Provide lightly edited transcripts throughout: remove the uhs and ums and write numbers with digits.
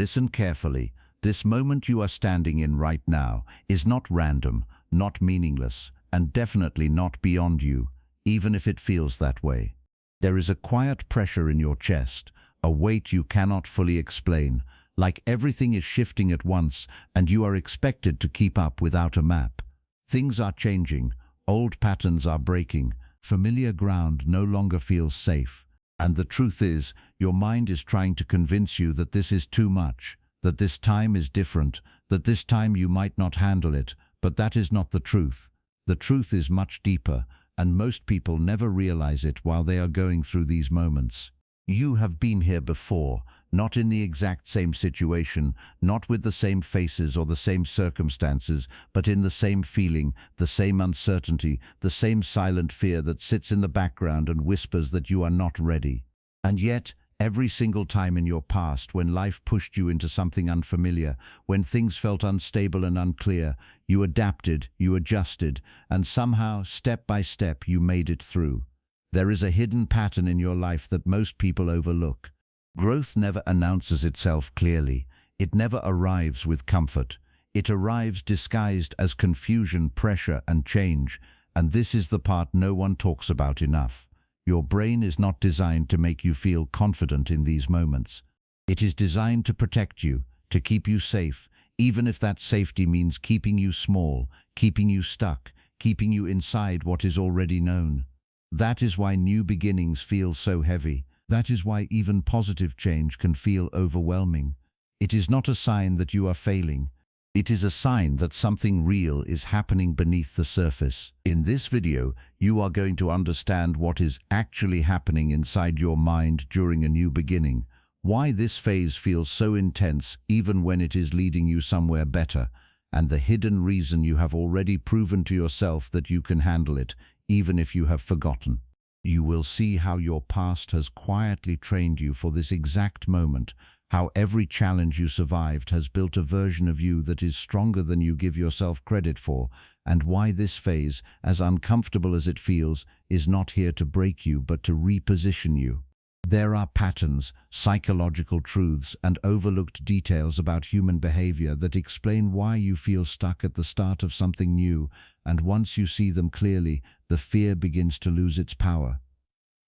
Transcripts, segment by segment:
Listen carefully. This moment you are standing in right now is not random, not meaningless, and definitely not beyond you, even if it feels that way. There is a quiet pressure in your chest, a weight you cannot fully explain, like everything is shifting at once and you are expected to keep up without a map. Things are changing, old patterns are breaking, familiar ground no longer feels safe. And the truth is, your mind is trying to convince you that this is too much, that this time is different, that this time you might not handle it, but that is not the truth. The truth is much deeper, and most people never realize it while they are going through these moments. You have been here before, not in the exact same situation, not with the same faces or the same circumstances, but in the same feeling, the same uncertainty, the same silent fear that sits in the background and whispers that you are not ready. And yet, every single time in your past when life pushed you into something unfamiliar, when things felt unstable and unclear, you adapted, you adjusted, and somehow, step by step, you made it through. There is a hidden pattern in your life that most people overlook. Growth never announces itself clearly. It never arrives with comfort. It arrives disguised as confusion, pressure, and change, and this is the part no one talks about enough. Your brain is not designed to make you feel confident in these moments. It is designed to protect you, to keep you safe, even if that safety means keeping you small, keeping you stuck, keeping you inside what is already known. That is why new beginnings feel so heavy. That is why even positive change can feel overwhelming. It is not a sign that you are failing. It is a sign that something real is happening beneath the surface. In this video, you are going to understand what is actually happening inside your mind during a new beginning, why this phase feels so intense even when it is leading you somewhere better, and the hidden reason you have already proven to yourself that you can handle it, even if you have forgotten. You will see how your past has quietly trained you for this exact moment, how every challenge you survived has built a version of you that is stronger than you give yourself credit for, and why this phase, as uncomfortable as it feels, is not here to break you but to reposition you. There are patterns, psychological truths, and overlooked details about human behavior that explain why you feel stuck at the start of something new, and once you see them clearly, the fear begins to lose its power.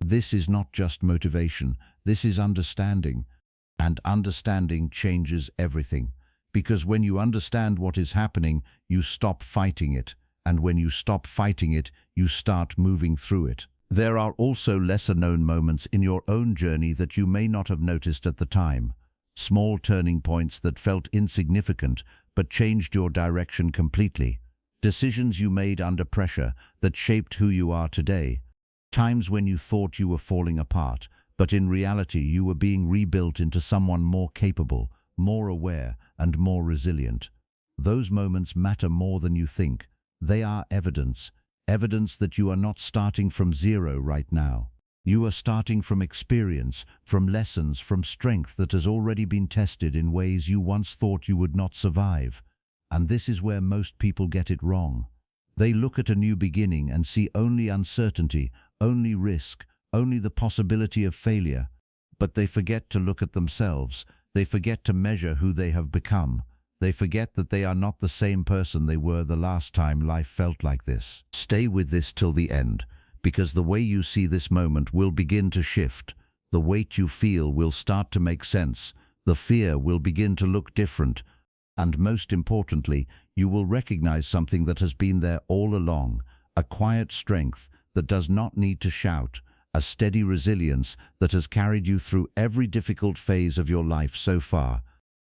This is not just motivation, this is understanding. And understanding changes everything. Because when you understand what is happening, you stop fighting it. And when you stop fighting it, you start moving through it. There are also lesser-known moments in your own journey that you may not have noticed at the time. Small turning points that felt insignificant but changed your direction completely. Decisions you made under pressure that shaped who you are today. Times when you thought you were falling apart, but in reality you were being rebuilt into someone more capable, more aware, and more resilient. Those moments matter more than you think. They are evidence that you are not starting from zero right now. You are starting from experience, from lessons, from strength that has already been tested in ways you once thought you would not survive. And this is where most people get it wrong. They look at a new beginning and see only uncertainty, only risk, only the possibility of failure. But they forget to look at themselves. They forget to measure who they have become. They forget that they are not the same person they were the last time life felt like this. Stay with this till the end, because the way you see this moment will begin to shift. The weight you feel will start to make sense. The fear will begin to look different. And most importantly, you will recognize something that has been there all along, a quiet strength that does not need to shout, a steady resilience that has carried you through every difficult phase of your life so far.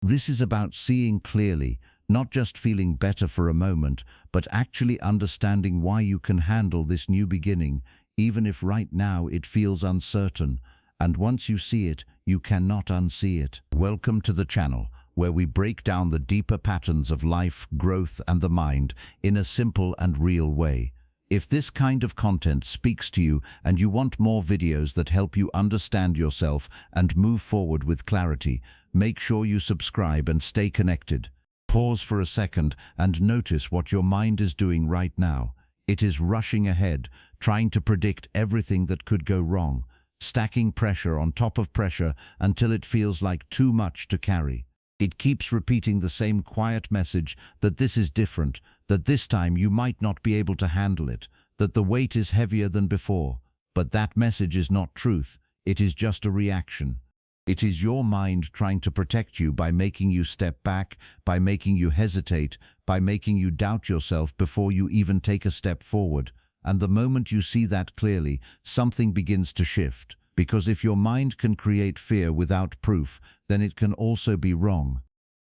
This is about seeing clearly, not just feeling better for a moment, but actually understanding why you can handle this new beginning, even if right now it feels uncertain. And once you see it, you cannot unsee it. Welcome to the channel, where we break down the deeper patterns of life, growth, and the mind in a simple and real way. If this kind of content speaks to you and you want more videos that help you understand yourself and move forward with clarity, make sure you subscribe and stay connected. Pause for a second and notice what your mind is doing right now. It is rushing ahead, trying to predict everything that could go wrong, stacking pressure on top of pressure until it feels like too much to carry. It keeps repeating the same quiet message that this is different, that this time you might not be able to handle it, that the weight is heavier than before. But that message is not truth, it is just a reaction. It is your mind trying to protect you by making you step back, by making you hesitate, by making you doubt yourself before you even take a step forward. And the moment you see that clearly, something begins to shift. Because if your mind can create fear without proof, then it can also be wrong.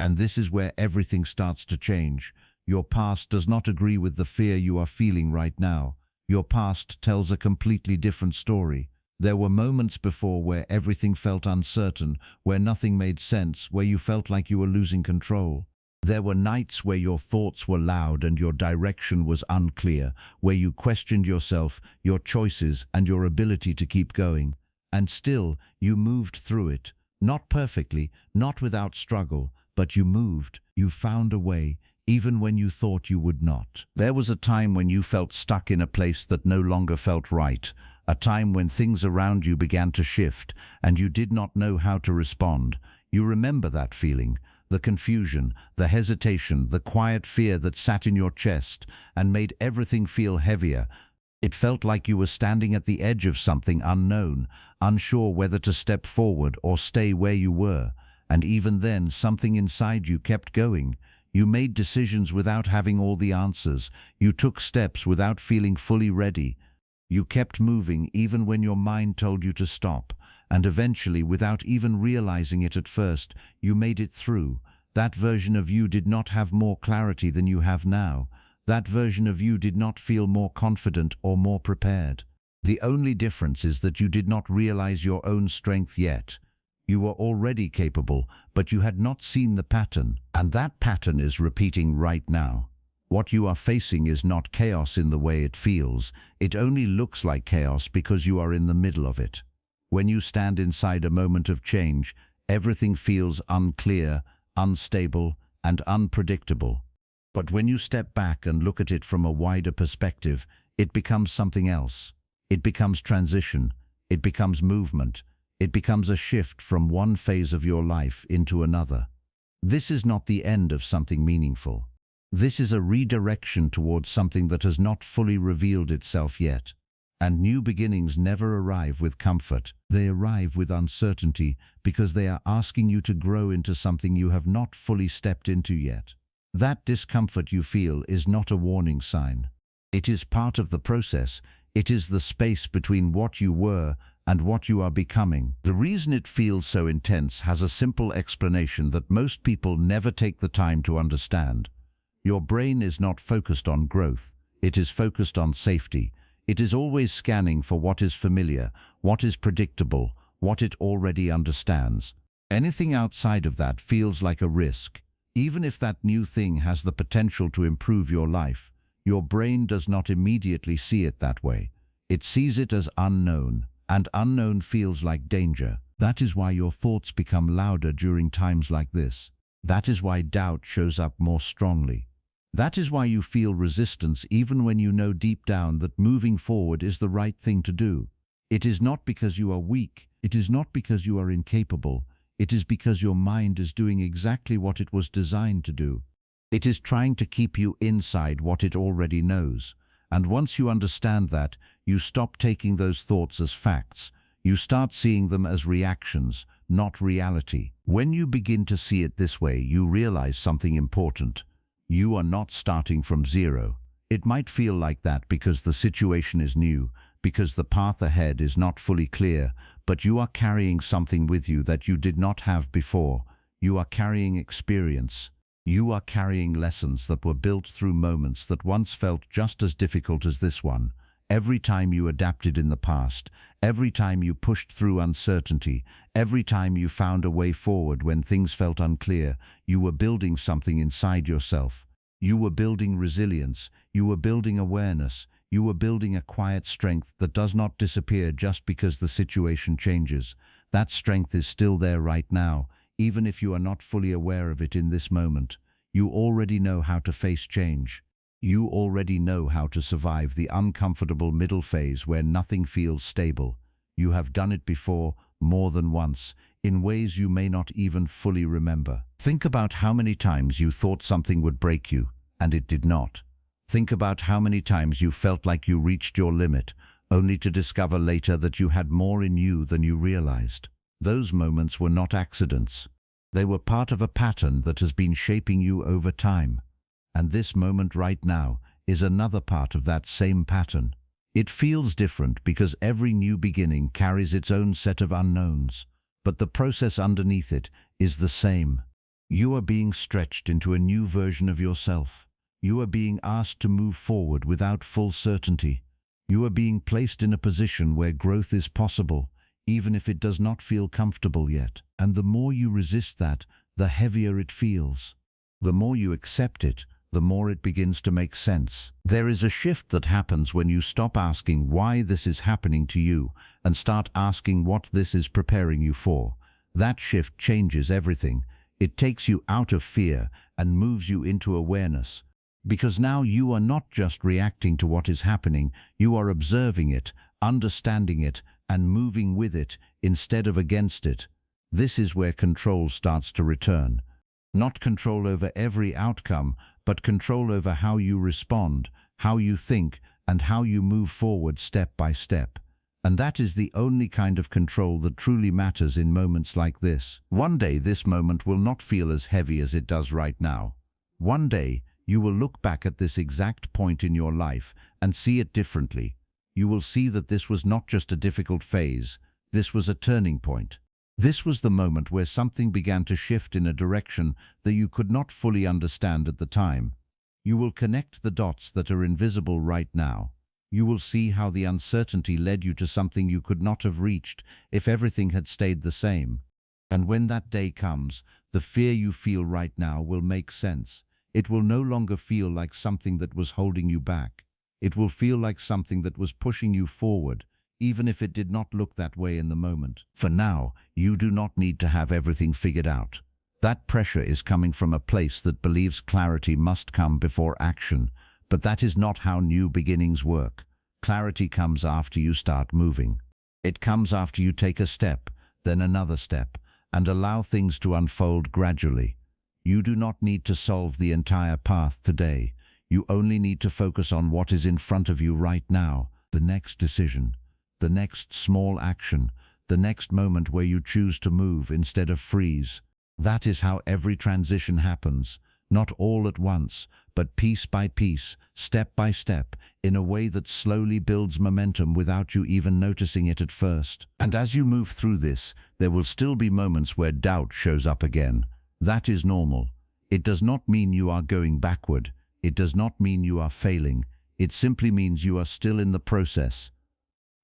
And this is where everything starts to change. Your past does not agree with the fear you are feeling right now. Your past tells a completely different story. There were moments before where everything felt uncertain, where nothing made sense, where you felt like you were losing control. There were nights where your thoughts were loud and your direction was unclear, where you questioned yourself, your choices, and your ability to keep going. And still, you moved through it. Not perfectly, not without struggle, but you moved. You found a way, even when you thought you would not. There was a time when you felt stuck in a place that no longer felt right, a time when things around you began to shift, and you did not know how to respond. You remember that feeling, the confusion, the hesitation, the quiet fear that sat in your chest and made everything feel heavier. It felt like you were standing at the edge of something unknown, unsure whether to step forward or stay where you were. And even then, something inside you kept going. You made decisions without having all the answers. You took steps without feeling fully ready. You kept moving even when your mind told you to stop. And eventually, without even realizing it at first, you made it through. That version of you did not have more clarity than you have now. That version of you did not feel more confident or more prepared. The only difference is that you did not realize your own strength yet. You were already capable, but you had not seen the pattern, and that pattern is repeating right now. What you are facing is not chaos in the way it feels. It only looks like chaos because you are in the middle of it. When you stand inside a moment of change, everything feels unclear, unstable, and unpredictable. But when you step back and look at it from a wider perspective, it becomes something else. It becomes transition. It becomes movement. It becomes a shift from one phase of your life into another. This is not the end of something meaningful. This is a redirection towards something that has not fully revealed itself yet. And new beginnings never arrive with comfort. They arrive with uncertainty because they are asking you to grow into something you have not fully stepped into yet. That discomfort you feel is not a warning sign. It is part of the process. It is the space between what you were and what you are becoming. The reason it feels so intense has a simple explanation that most people never take the time to understand. Your brain is not focused on growth. It is focused on safety. It is always scanning for what is familiar, what is predictable, what it already understands. Anything outside of that feels like a risk. Even if that new thing has the potential to improve your life, your brain does not immediately see it that way. It sees it as unknown, and unknown feels like danger. That is why your thoughts become louder during times like this. That is why doubt shows up more strongly. That is why you feel resistance even when you know deep down that moving forward is the right thing to do. It is not because you are weak. It is not because you are incapable. It is because your mind is doing exactly what it was designed to do. It is trying to keep you inside what it already knows. And once you understand that, you stop taking those thoughts as facts. You start seeing them as reactions, not reality. When you begin to see it this way, you realize something important. You are not starting from zero. It might feel like that because the situation is new, because the path ahead is not fully clear, but you are carrying something with you that you did not have before. You are carrying experience. You are carrying lessons that were built through moments that once felt just as difficult as this one. Every time you adapted in the past, every time you pushed through uncertainty, every time you found a way forward when things felt unclear, you were building something inside yourself. You were building resilience. You were building awareness. You were building a quiet strength that does not disappear just because the situation changes. That strength is still there right now, even if you are not fully aware of it in this moment. You already know how to face change. You already know how to survive the uncomfortable middle phase where nothing feels stable. You have done it before, more than once. in ways you may not even fully remember. Think about how many times you thought something would break you, and it did not. Think about how many times you felt like you reached your limit, only to discover later that you had more in you than you realized. Those moments were not accidents. They were part of a pattern that has been shaping you over time. And this moment right now is another part of that same pattern. It feels different because every new beginning carries its own set of unknowns, but the process underneath it is the same. You are being stretched into a new version of yourself. You are being asked to move forward without full certainty. You are being placed in a position where growth is possible, even if it does not feel comfortable yet. And the more you resist that, the heavier it feels. The more you accept it, the more it begins to make sense. There is a shift that happens when you stop asking why this is happening to you and start asking what this is preparing you for. That shift changes everything. It takes you out of fear and moves you into awareness. Because now you are not just reacting to what is happening, you are observing it, understanding it, and moving with it instead of against it. This is where control starts to return. Not control over every outcome, but control over how you respond, how you think, and how you move forward step by step. And that is the only kind of control that truly matters in moments like this. One day this moment will not feel as heavy as it does right now. One day you will look back at this exact point in your life and see it differently. You will see that this was not just a difficult phase, this was a turning point. This was the moment where something began to shift in a direction that you could not fully understand at the time. You will connect the dots that are invisible right now. You will see how the uncertainty led you to something you could not have reached if everything had stayed the same. And when that day comes, the fear you feel right now will make sense. It will no longer feel like something that was holding you back. It will feel like something that was pushing you forward, even if it did not look that way in the moment. For now, you do not need to have everything figured out. That pressure is coming from a place that believes clarity must come before action, but that is not how new beginnings work. Clarity comes after you start moving. It comes after you take a step, then another step, and allow things to unfold gradually. You do not need to solve the entire path today. You only need to focus on what is in front of you right now, the next decision, the next small action, the next moment where you choose to move instead of freeze. That is how every transition happens, not all at once, but piece by piece, step by step, in a way that slowly builds momentum without you even noticing it at first. And as you move through this, there will still be moments where doubt shows up again. That is normal. It does not mean you are going backward. It does not mean you are failing. It simply means you are still in the process.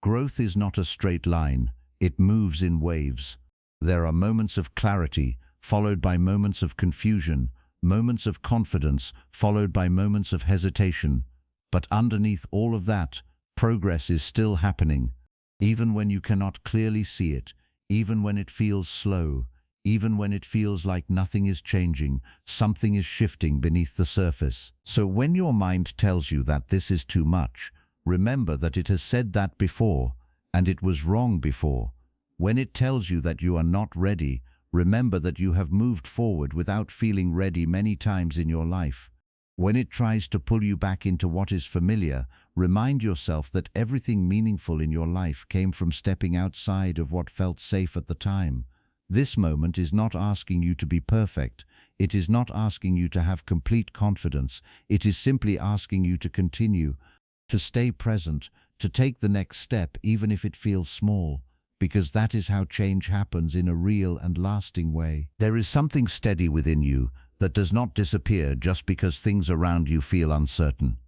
Growth is not a straight line. It moves in waves. There are moments of clarity, followed by moments of confusion, moments of confidence, followed by moments of hesitation. But underneath all of that, progress is still happening. Even when you cannot clearly see it, even when it feels slow, even when it feels like nothing is changing, something is shifting beneath the surface. So when your mind tells you that this is too much, remember that it has said that before, and it was wrong before. When it tells you that you are not ready, remember that you have moved forward without feeling ready many times in your life. When it tries to pull you back into what is familiar, remind yourself that everything meaningful in your life came from stepping outside of what felt safe at the time. This moment is not asking you to be perfect. It is not asking you to have complete confidence. It is simply asking you to continue, to stay present, to take the next step even if it feels small, because that is how change happens in a real and lasting way. There is something steady within you that does not disappear just because things around you feel uncertain.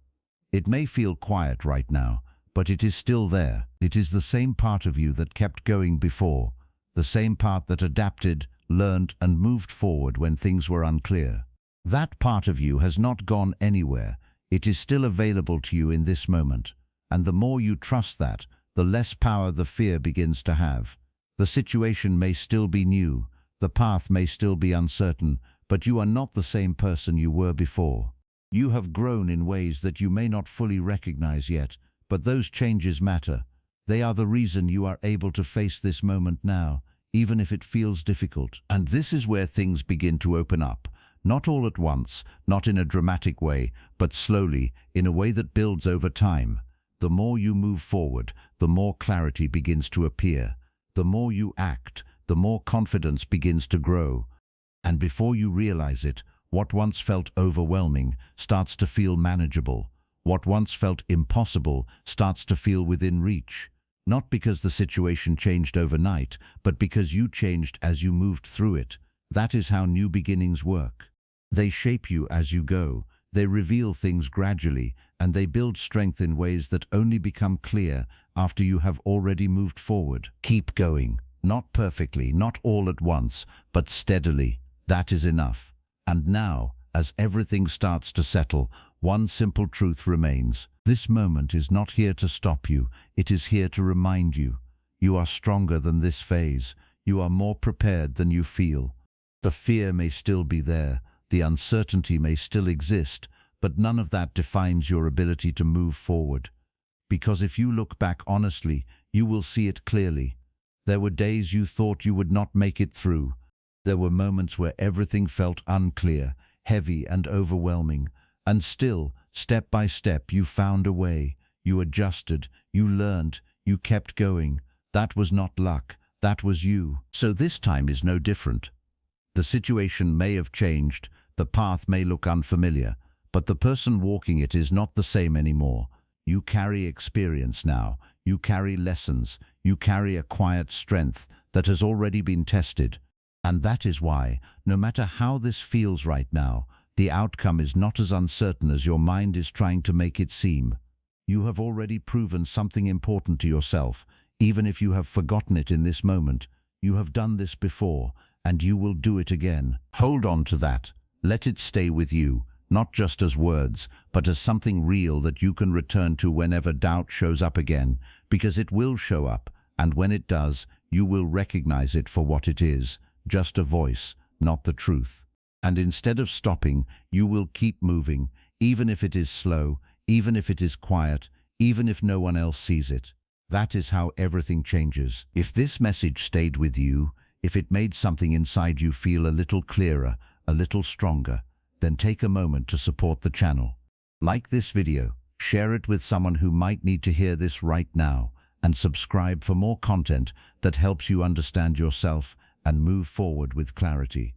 It may feel quiet right now, but it is still there. It is the same part of you that kept going before, the same part that adapted, learned, and moved forward when things were unclear. That part of you has not gone anywhere. It is still available to you in this moment, and the more you trust that, the less power the fear begins to have. The situation may still be new, the path may still be uncertain, but you are not the same person you were before. You have grown in ways that you may not fully recognize yet, but those changes matter. They are the reason you are able to face this moment now, even if it feels difficult. And this is where things begin to open up. Not all at once, not in a dramatic way, but slowly, in a way that builds over time. The more you move forward, the more clarity begins to appear. The more you act, the more confidence begins to grow. And before you realize it, what once felt overwhelming starts to feel manageable. What once felt impossible starts to feel within reach. Not because the situation changed overnight, but because you changed as you moved through it. That is how new beginnings work. They shape you as you go, they reveal things gradually, and they build strength in ways that only become clear after you have already moved forward. Keep going. Not perfectly, not all at once, but steadily. That is enough. And now, as everything starts to settle, one simple truth remains. This moment is not here to stop you, it is here to remind you. You are stronger than this phase. You are more prepared than you feel. The fear may still be there. The uncertainty may still exist, but none of that defines your ability to move forward. Because if you look back honestly, you will see it clearly. There were days you thought you would not make it through. There were moments where everything felt unclear, heavy and overwhelming. And still, step by step, you found a way. You adjusted, you learned, you kept going. That was not luck, that was you. So this time is no different. The situation may have changed, the path may look unfamiliar, but the person walking it is not the same anymore. You carry experience now, you carry lessons, you carry a quiet strength that has already been tested. And that is why, no matter how this feels right now, the outcome is not as uncertain as your mind is trying to make it seem. You have already proven something important to yourself, even if you have forgotten it in this moment. You have done this before, and you will do it again. Hold on to that. Let it stay with you, not just as words, but as something real that you can return to whenever doubt shows up again, because it will show up, and when it does, you will recognize it for what it is, just a voice, not the truth. And instead of stopping, you will keep moving, even if it is slow, even if it is quiet, even if no one else sees it. That is how everything changes. If this message stayed with you, if it made something inside you feel a little clearer, a little stronger, then take a moment to support the channel. Like this video, share it with someone who might need to hear this right now, and subscribe for more content that helps you understand yourself and move forward with clarity.